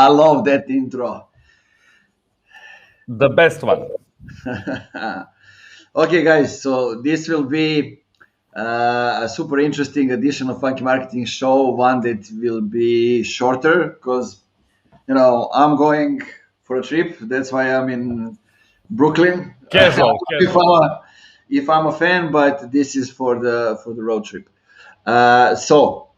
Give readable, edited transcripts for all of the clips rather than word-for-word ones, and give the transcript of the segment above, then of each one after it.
I love that intro. The best one. Okay, guys, so this will be a super interesting edition of Funky Marketing Show, one that will be shorter because, I'm going for a trip. That's why I'm in Brooklyn. Casual, if, casual. I'm a, if I'm a fan, but this is for the road trip. So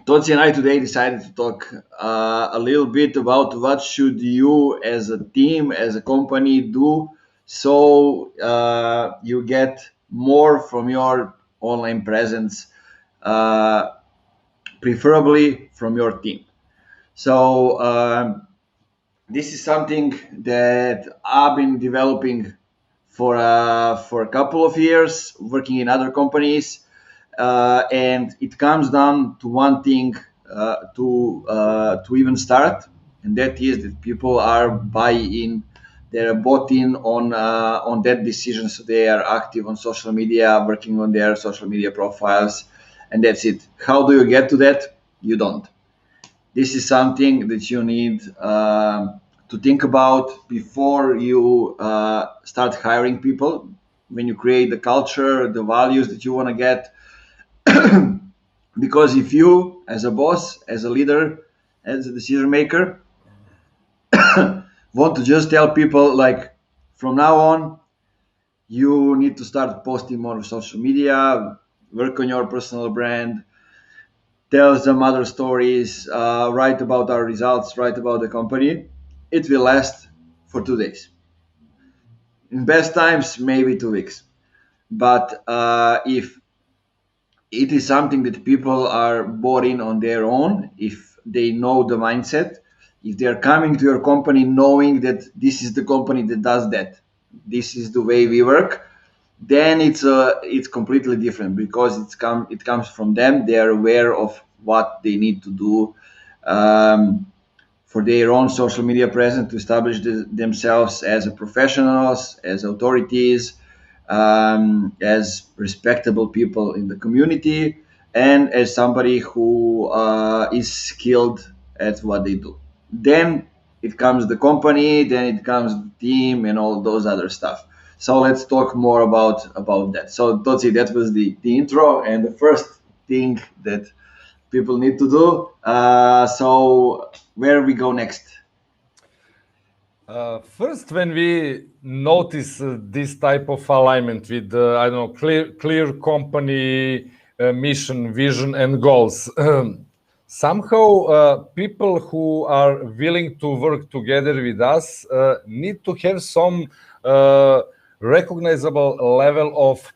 Totsi and I today decided to talk a little bit about what should you as a team, as a company do so you get more from your online presence, uh, preferably from your team. So this is something that I've been developing for a couple of years, working in other companies, and it comes down to one thing to even start, and that is that people are buying, they're bought in on that decision, so they are active on social media, working on their social media profiles, and that's it. How do you get to that? You don't. This is something that you need to think about before you start hiring people. When you create the culture, the values that you want to get, because if you, as a boss, as a leader, as a decision maker, want to just tell people like, from now on, you need to start posting more on social media, work on your personal brand, tell some other stories, write about our results, write about the company, it will last for 2 days. In best times, maybe 2 weeks. But if it is something that people are bought in on their own, if they know the mindset, if they're coming to your company knowing that this is the company that does that, this is the way we work, then it's completely different because it comes from them. They are aware of what they need to do for their own social media presence to establish themselves as a professionals, as authorities, as respectable people in the community, and as somebody who is skilled at what they do. Then it comes the company, then it comes the team, and all those other stuff. So let's talk more about that. So Totsi, that was the intro and the first thing that people need to do. So where we go next? First, when we notice this type of alignment with, I don't know, clear company mission, vision, and goals, somehow people who are willing to work together with us need to have some recognizable level of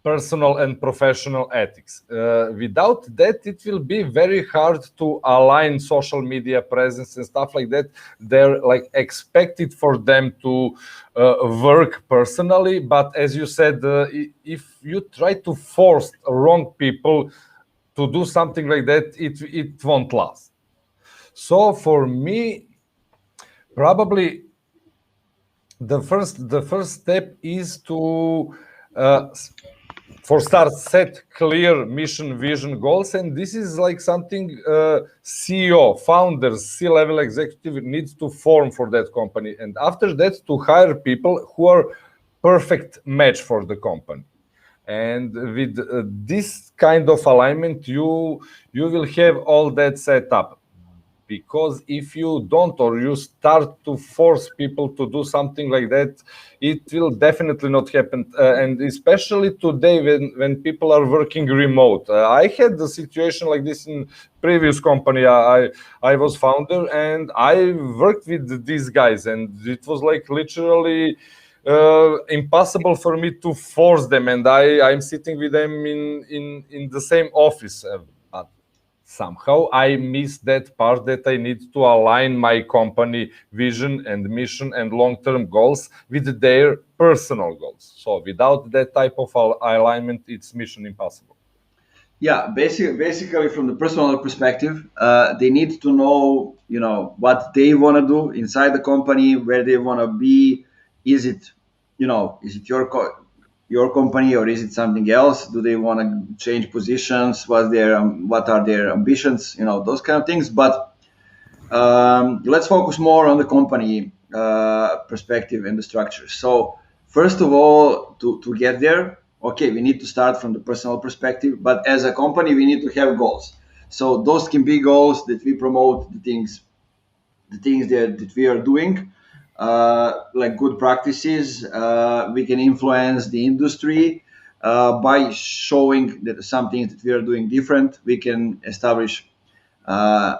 personal and professional ethics. Without that, it will be very hard to align social media presence and stuff like that. They're like expected for them to work personally, but as you said, if you try to force wrong people to do something like that, it won't last. So for me, probably the first step is to for start set clear mission, vision, goals, and this is like something CEO, founders, C-level executive needs to form for that company, and after that to hire people who are perfect match for the company. And with this kind of alignment, you will have all that set up. Because if you don't, or you start to force people to do something like that, it will definitely not happen. And especially today when people are working remote. I had the situation like this in previous company. I was founder and I worked with these guys, and it was like literally impossible for me to force them, and I'm sitting with them in the same office. But somehow I miss that part, that I need to align my company vision and mission and long-term goals with their personal goals. So without that type of alignment, it's mission impossible. Yeah, basically from the personal perspective, they need to know, what they want to do inside the company, where they want to be. Is it, is it your company, or is it something else? Do they want to change positions? What are their ambitions? Those kind of things. But let's focus more on the company perspective and the structure. So first of all, to get there, okay, we need to start from the personal perspective, but as a company, we need to have goals. So those can be goals that we promote the things that we are doing, like good practices. We can influence the industry by showing that some things that we are doing different. We can establish uh,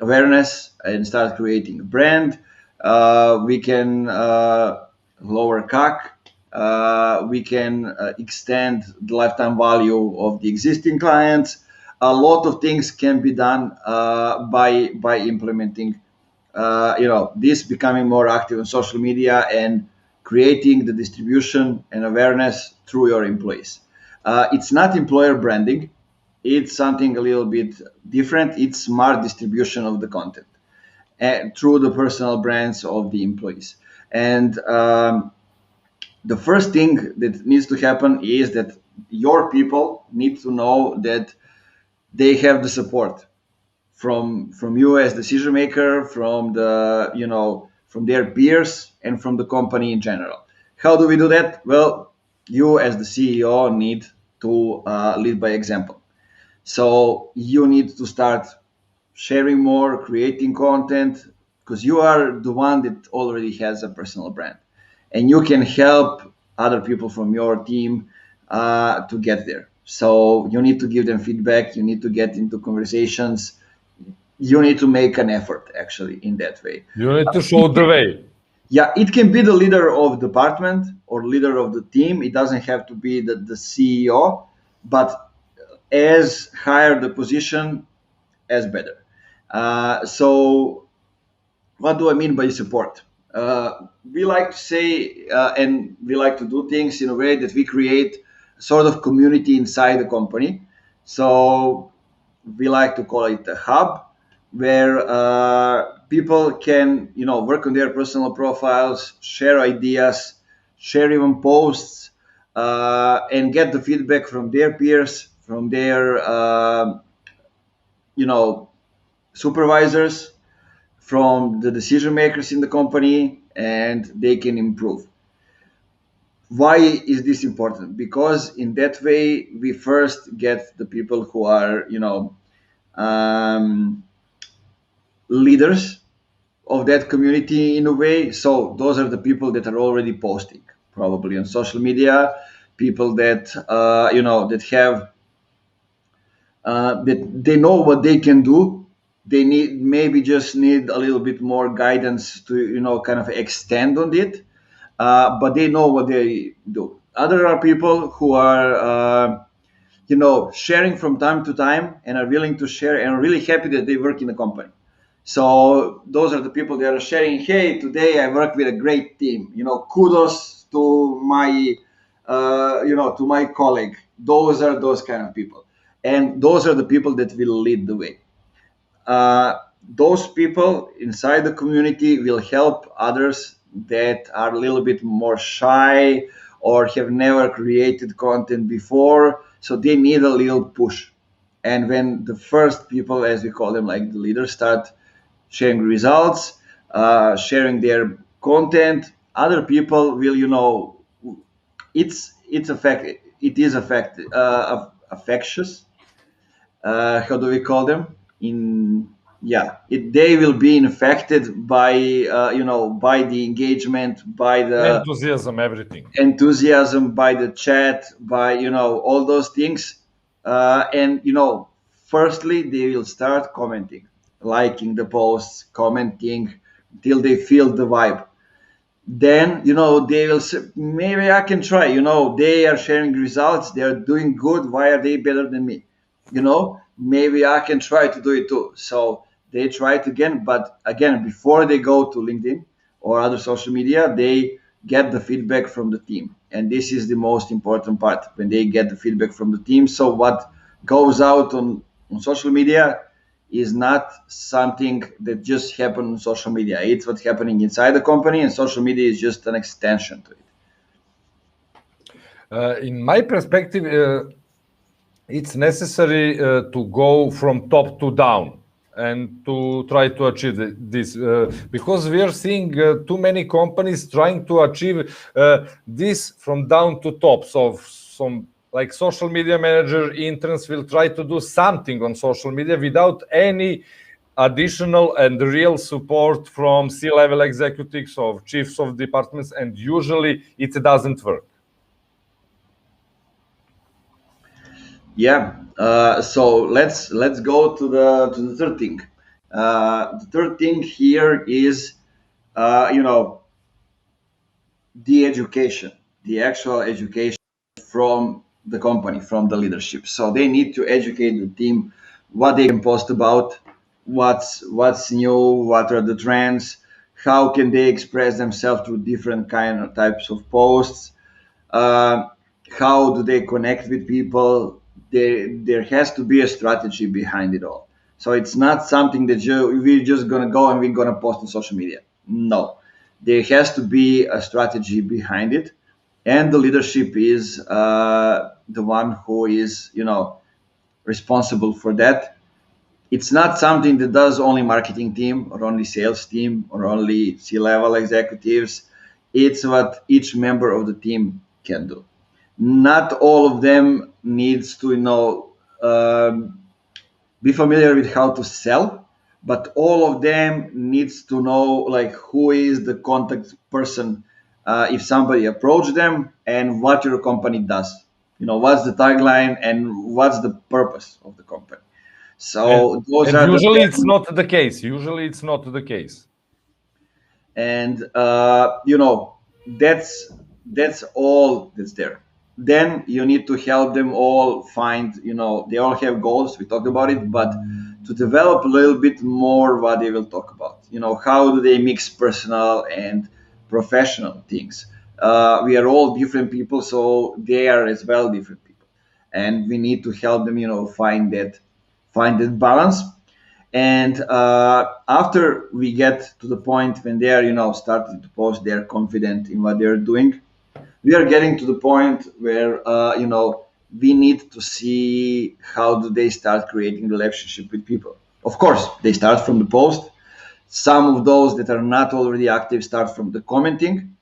awareness and start creating a brand. We can lower CAC. We can extend the lifetime value of the existing clients. A lot of things can be done by implementing, this becoming more active on social media and creating the distribution and awareness through your employees. It's not employer branding. It's something a little bit different. It's smart distribution of the content through the personal brands of the employees. And the first thing that needs to happen is that your people need to know that they have the support from you as decision maker, from from their peers, and from the company in general. How do we do that? Well, you as the CEO need to lead by example. So you need to start sharing more, creating content, because you are the one that already has a personal brand, and you can help other people from your team to get there. So you need to give them feedback. You need to get into conversations. You need to make an effort actually in that way. You need to show the way. Yeah, it can be the leader of department or leader of the team. It doesn't have to be the CEO, but as higher the position, as better. So what do I mean by support? We like to say, and we like to do things in a way that we create sort of community inside the company. So we like to call it a hub where people can, work on their personal profiles, share ideas, share even posts, and get the feedback from their peers, from their, supervisors, from the decision makers in the company, and they can improve. Why is this important? Because in that way we first get the people who are, um, leaders of that community in a way. So those are the people that are already posting probably on social media, people that that have that they know what they can do. They maybe just need a little bit more guidance to kind of extend on it, but they know what they do. Other are people who are sharing from time to time and are willing to share and are really happy that they work in a company. So those are the people that are sharing, hey, today I work with a great team, kudos to my to my colleague. Those are those kind of people, and those are the people that will lead the way. Those people inside the community will help others that are a little bit more shy or have never created content before, so they need a little push. And when the first people, as we call them, like the leaders, start sharing results, sharing their content, other people will, it's affect it is affectious. How do we call them? In Yeah, they will be infected by by the engagement, by the Enthusiasm, everything. enthusiasm, by the chat, by all those things. And firstly they will start commenting, liking the posts, commenting till they feel the vibe. Then they will say, maybe I can try. They are sharing results, they are doing good, why are they better than me? Maybe I can try to do it too. So they try it again, but again, before they go to LinkedIn or other social media, they get the feedback from the team, and this is the most important part, when they get the feedback from the team. So what goes out on social media is not something that just happened on social media. It's what's happening inside the company, and social media is just an extension to it. In my perspective, it's necessary to go from top to down. and to try to achieve this, because we are seeing too many companies trying to achieve this from down to top. So some like social media manager interns will try to do something on social media without any additional and real support from C-level executives or chiefs of departments, and usually it doesn't work. Yeah. So let's go to the third thing. The third thing here is, you know, the education, the actual education from the company, from the leadership. So they need to educate the team what they can post about, what's new, what are the trends, how can they express themselves through different kind of types of posts, uh, how do they connect with people. There has to be a strategy behind it all. So it's not something that we're just gonna go and we're gonna post on social media. No, there has to be a strategy behind it, and the leadership is the one who is, you know, responsible for that. It's not something that does only marketing team or only sales team or only C-level executives. It's what each member of the team can do. Not all of them needs to, you know, be familiar with how to sell, but all of them needs to know like who is the contact person if somebody approach them, and what your company does. You know, what's the tagline and what's the purpose of the company. So those And are usually the it's not the case. Usually it's not the case. and you know, that's all that's there. Then you need to help them all find, you know, they all have goals, we talked about it, but to develop a little bit more what they will talk about, you know, how do they mix personal and professional things. We are all different people, so they are as well different people, and we need to help them, you know, find that balance. And after we get to the point when they are, you know, starting to post, they're confident in what they're doing. We are getting to the point where, you know, we need to see how do they start creating relationship with people. Of course, they start from the post. Some of those that are not already active start from the commenting.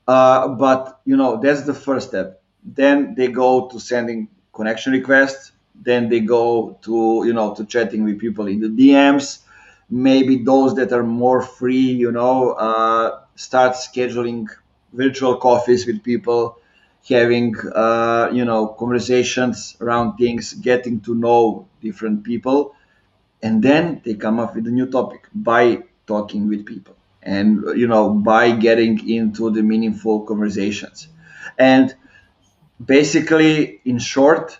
But you know, that's the first step. Then they go to sending connection requests. Then they go to, you know, to chatting with people in the DMs. Maybe those that are more free, you know, start scheduling virtual coffees with people, having you know, conversations around things, getting to know different people, and then they come up with a new topic by talking with people, and you know, by getting into the meaningful conversations. And basically, in short,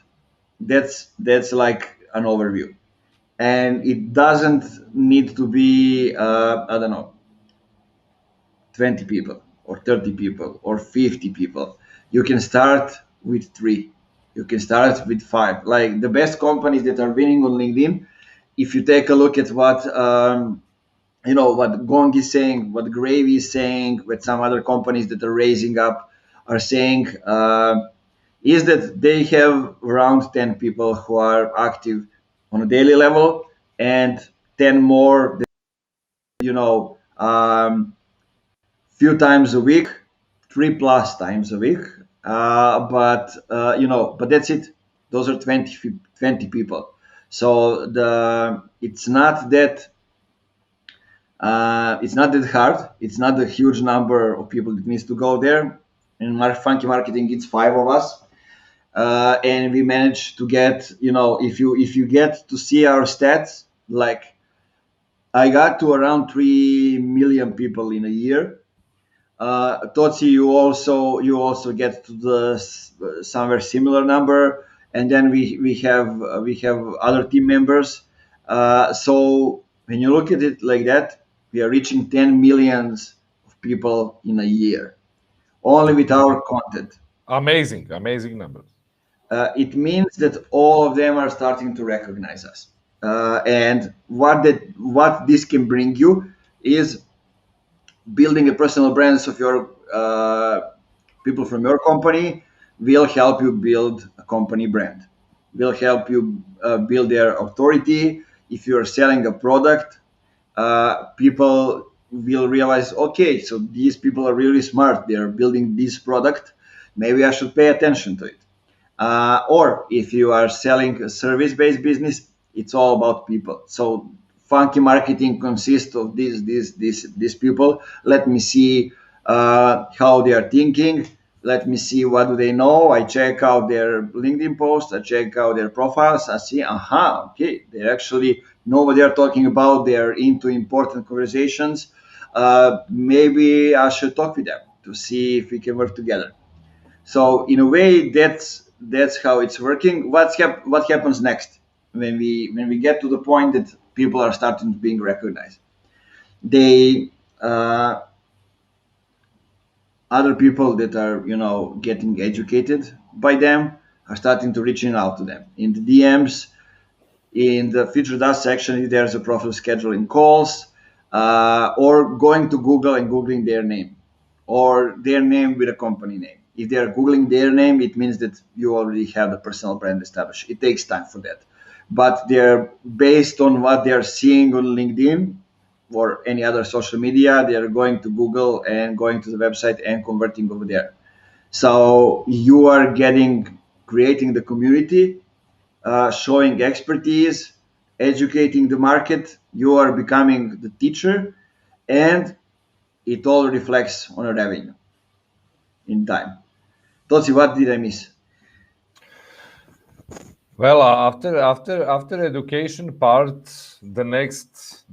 that's like an overview. And it doesn't need to be I don't know, 20 people or 30 people or 50 people. You can start with 3, you can start with 5. Like the best companies that are winning on LinkedIn, if you take a look at what you know, what Gong is saying, what Gravy is saying, what some other companies that are raising up are saying, is that they have around 10 people who are active on a daily level, and 10 more that, you know, few times a week, 3+ times a week. But you know, but that's it. Those are 20 people. So it's not that hard. It's not a huge number of people that needs to go there. In Funky Marketing, it's 5 of us, and we managed to get, you know, if you get to see our stats, like I got to around 3 million people in a year. Totsi, you also get to the somewhere similar number, and then we have other team members. So when you look at it like that, we are reaching 10 millions of people in a year only with our content. Amazing, amazing numbers. It means that all of them are starting to recognize us. And what this can bring you is building a personal brands of your people from your company will help you build a company brand, will help you build their authority. if you're selling a product, people will realize, okay, so these people are really smart. They're building this product. Maybe I should pay attention to it. Or if you are selling a service-based business, it's all about people. So funky marketing consists of these people. Let me see how they are thinking. Let me see what do they know. I check out their LinkedIn posts. I check out their profiles. I see, okay, they actually know what they are talking about. They are into important conversations. Maybe I should talk with them to see if we can work together. So in a way, that's how it's working. What happens next when we get to the point that people are starting to being recognized? They other people that are getting educated by them are starting to reaching out to them in the DMs. In the featured us section, there's a profile scheduling calls, or going to Google and googling their name, or their name with a company name. If they are googling their name, it means that you already have the personal brand established. It takes time for that, but they're based on what they are seeing on LinkedIn or any other social media. They are going to Google and going to the website and converting over there. So you are creating the community, showing expertise, educating the market. You are becoming the teacher, and it all reflects on a revenue in time. Tosi, what did I miss? Well, after education part, the next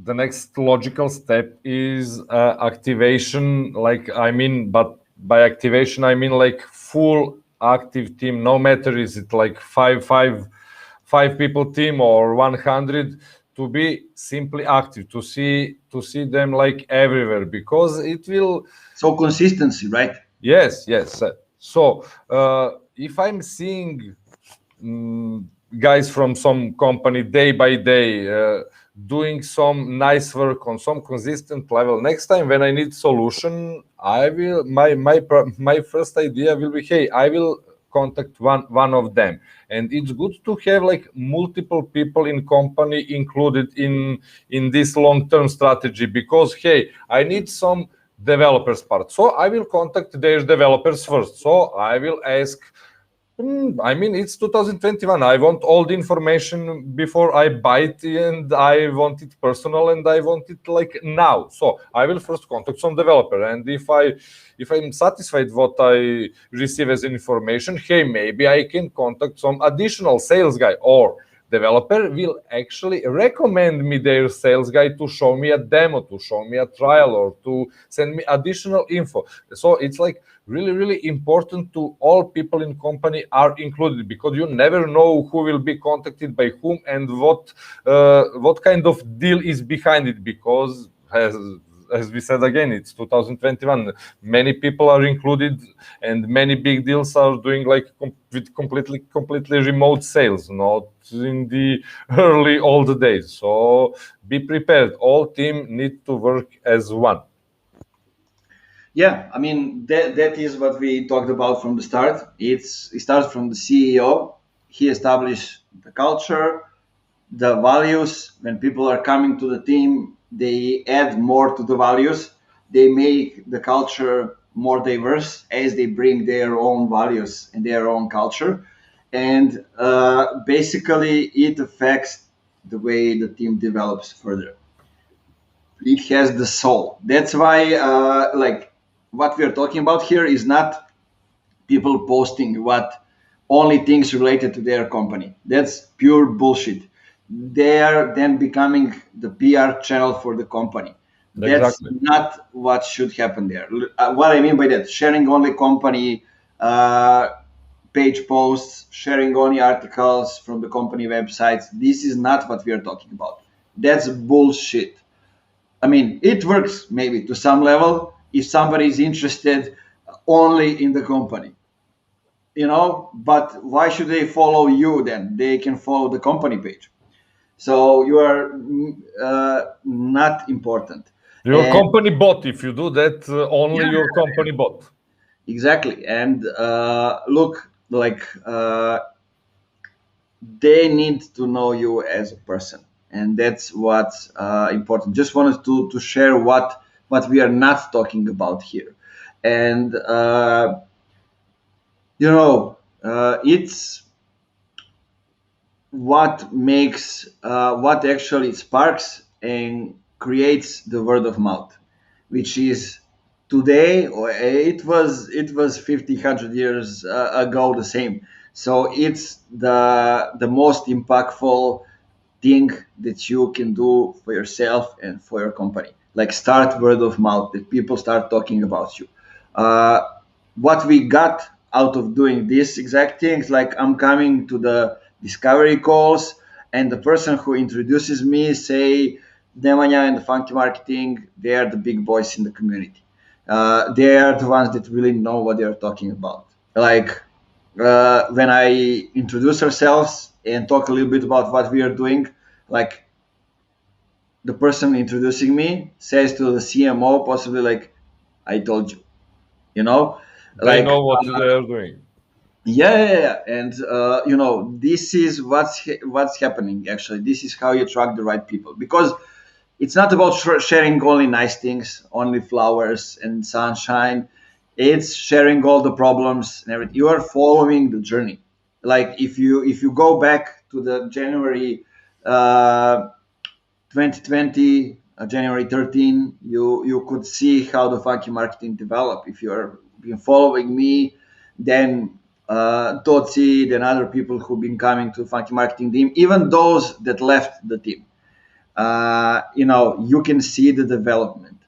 logical step is activation. But by activation I mean like full active team. No matter is it like five people team or 100, to be simply active, to see them like everywhere, because it will. So consistency, right? Yes. So if I'm seeing guys from some company day by day doing some nice work on some consistent level, next time when I need solution, I will my first idea will be, hey, I will contact one of them. And it's good to have like multiple people in company included in this long-term strategy, because hey, I need some developers part, so I will contact their developers first. So I will ask, it's 2021. I want all the information before I buy it, and I want it personal, and I want it like now. So I will first contact some developer, and if I'm satisfied what I receive as information, hey, maybe I can contact some additional sales guy, or developer will actually recommend me their sales guy to show me a demo, to show me a trial, or to send me additional info. So it's like really important to all people in company are included, because you never know who will be contacted by whom and what kind of deal is behind it, because as we said again, it's 2021. Many people are included, and many big deals are doing like with completely remote sales, not in the early old days. So be prepared. All team need to work as one. Yeah, that is what we talked about from the start. It starts from the CEO. He established the culture, the values. When people are coming to the team, they add more to the values. They make the culture more diverse as they bring their own values and their own culture. And basically, it affects the way the team develops further. It has the soul. That's why, what we are talking about here is not people posting what only things related to their company. That's pure bullshit. They are then becoming the PR channel for the company. That's Exactly. not what should happen there. What I mean by that, sharing only company page posts, sharing only articles from the company websites. This is not what we are talking about. That's bullshit. It works maybe to some level if somebody is interested only in the company, but why should they follow you then? They can follow the company page. So you are not important. Your company bot, if you do that, only your company bot. Exactly. And look, they need to know you as a person. and that's what's important. Just wanted to share what we are not talking about here, and it's what makes what actually sparks and creates the word of mouth, which is today, or it was 50 100 years ago the same. So it's the most impactful thing that you can do for yourself and for your company, like start word of mouth, that people start talking about you. uh, what we got out of doing these exact things, like I'm coming to the discovery calls, and the person who introduces me say Nemanja and the Funky Marketing, they are the big boys in the community. They are the ones that really know what they are talking about. Like when I introduce ourselves and talk a little bit about what we are doing, like the person introducing me says to the CMO, possibly like, I told you, you know, They like know what they are doing. yeah. And this is what's happening. Actually, this is how you attract the right people, because it's not about sharing only nice things, only flowers and sunshine. It's sharing all the problems and everything. You are following the journey. Like if you go back to the January 2020, January 13, you could see how the Funky Marketing developed. If you are been following me, then Totsi, then other people who've been coming to Funky Marketing team, even those that left the team, you can see the development,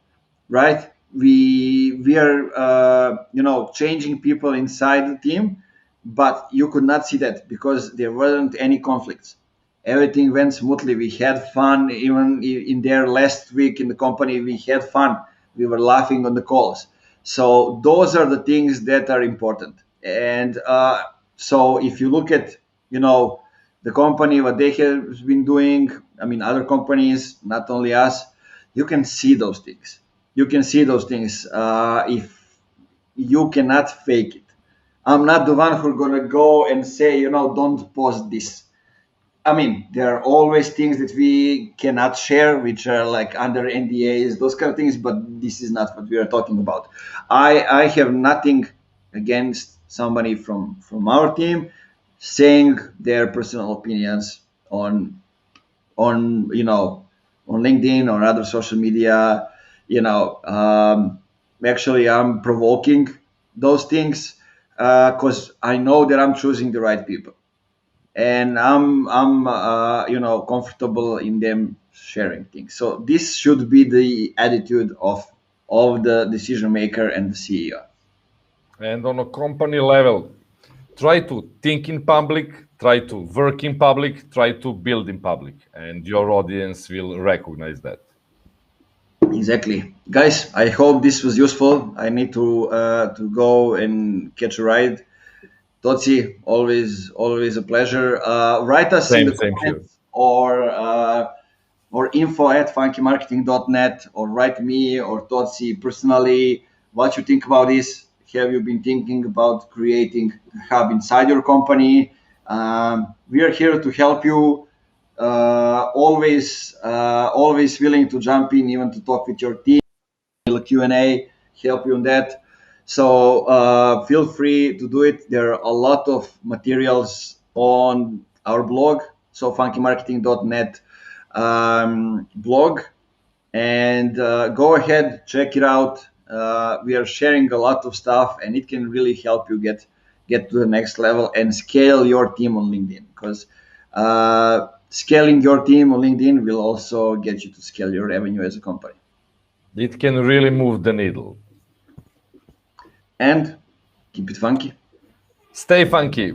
right? We are changing people inside the team, but you could not see that because there weren't any conflicts. Everything went smoothly. We had fun. Even in their last week in the company, we had fun. We were laughing on the calls. So those are the things that are important. And so if you look at the company, what they have been doing, I mean, other companies, not only us, you can see those things. You can see those things if you cannot fake it. I'm not the one who's gonna go and say, don't post this. I mean, there are always things that we cannot share, which are like under NDAs, those kind of things. But this is not what we are talking about. I have nothing against somebody from our team saying their personal opinions on LinkedIn or other social media. Actually, I'm provoking those things because I know that I'm choosing the right people, and I'm comfortable in them sharing things. So this should be the attitude of the decision maker and the CEO. And on a company level, try to think in public, try to work in public, try to build in public, and your audience will recognize that. Exactly, guys. I hope this was useful. I need to go and catch a ride. Totsi, always a pleasure. Write us in the Same here. comments or info@funkymarketing.net, or write me or Totsi personally what you think about this. Have you been thinking about creating a hub inside your company? We are here to help you. Always willing to jump in, even to talk with your team, Q&A, help you on that. So feel free to do it. There are a lot of materials on our blog, so funkymarketing.net blog, and go ahead, check it out. We are sharing a lot of stuff, and it can really help you get to the next level and scale your team on LinkedIn, because scaling your team on LinkedIn will also get you to scale your revenue as a company. It can really move the needle. And keep it funky. Stay funky.